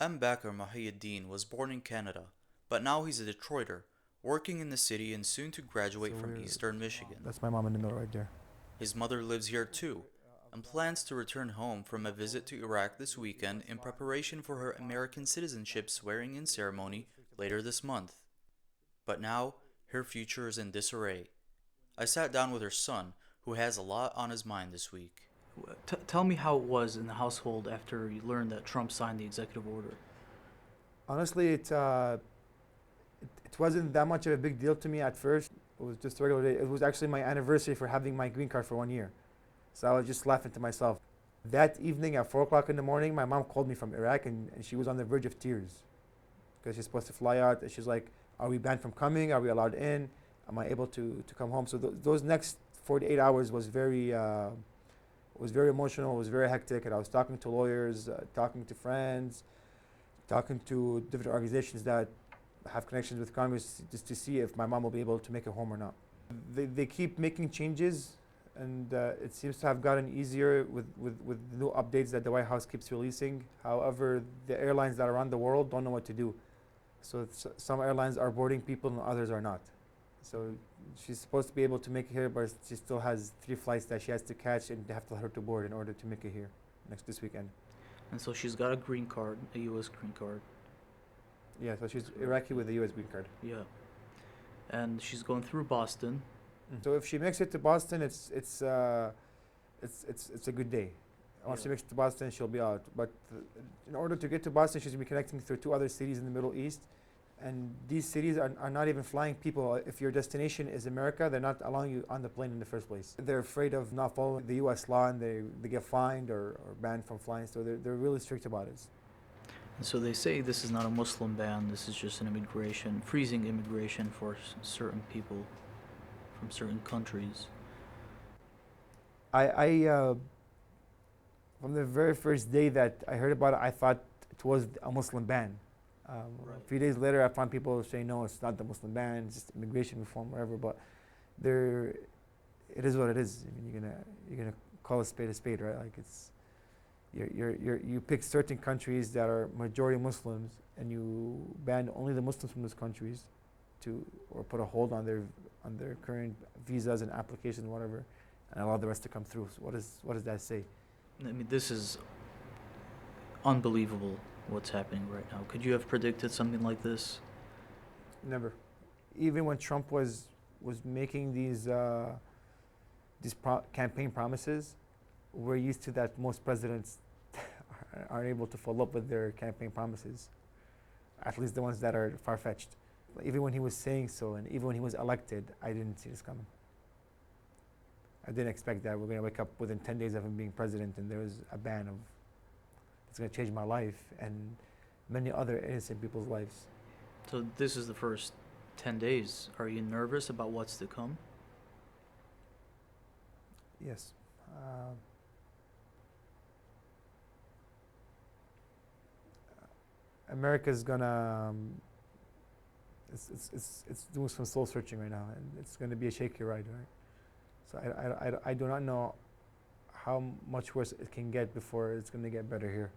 M. Bakr Mahiyuddin was born in Canada, but now he's a Detroiter, working in the city and soon to So graduate from we're Eastern Michigan. that's my mom in the middle right there. His mother lives here too, and plans to return home from a visit to Iraq this weekend in preparation for her American citizenship swearing in ceremony later this month. But now, her future is in disarray. I sat down with her son, who has a lot on his mind this week. Tell me how it was in the household after you learned that Trump signed the executive order. Honestly, it wasn't that much of a big deal to me at first. It was just a regular day. It was actually my anniversary for having my green card for 1 year. So I was just laughing to myself. That evening at 4 o'clock in the morning, my mom called me from Iraq and she was on the verge of tears because she's supposed to fly out. And she's like, are we banned from coming? Are we allowed in? Am I able to come home? So those next 48 hours was very emotional, it was very hectic. And I was talking to lawyers, talking to friends, talking to different organizations that have connections with Congress just to see if my mom will be able to make it home or not. They keep making changes, and it seems to have gotten easier with new updates that the White House keeps releasing. However, the airlines that are around the world don't know what to do. So some airlines are boarding people and others are not. So she's supposed to be able to make it here, but she still has 3 flights that she has to catch and they have to let her to board in order to make it here this weekend. And so she's got a green card, a U.S. green card. Yeah, so she's Iraqi with a U.S. green card. Yeah. And she's going through Boston. So if she makes it to Boston, it's a good day. Once she makes it to Boston, she'll be out. But in order to get to Boston, she's going to be connecting through 2 other cities in the Middle East. And these cities are not even flying people. If your destination is America, they're not allowing you on the plane in the first place. They're afraid of not following the U.S. law and they get fined or banned from flying. So they're really strict about it. And so they say this is not a Muslim ban, this is just an freezing immigration for certain people from certain countries. I from the very first day that I heard about it, I thought it was a Muslim ban. Right. A few days later, I found people saying, no, it's not the Muslim ban, it's just immigration reform, whatever. But it is what it is. I mean, you're gonna call a spade, right? Like you pick certain countries that are majority Muslims, and you ban only the Muslims from those countries, or put a hold on their current visas and applications, whatever, and allow the rest to come through. So what does that say? I mean, this is unbelievable what's happening right now. Could you have predicted something like this? Never. Even when Trump was making these campaign promises, we're used to that most presidents aren't able to follow up with their campaign promises, at least the ones that are far-fetched. Even when he was saying so, and even when he was elected, I didn't see this coming. I didn't expect that we're going to wake up within 10 days of him being president and there was a ban of it's going to change my life and many other innocent people's lives. So this is the first 10 days. Are you nervous about what's to come? Yes. America's gonna it's doing some soul searching right now, and it's going to be a shaky ride, right? So I do not know how much worse it can get before it's going to get better here.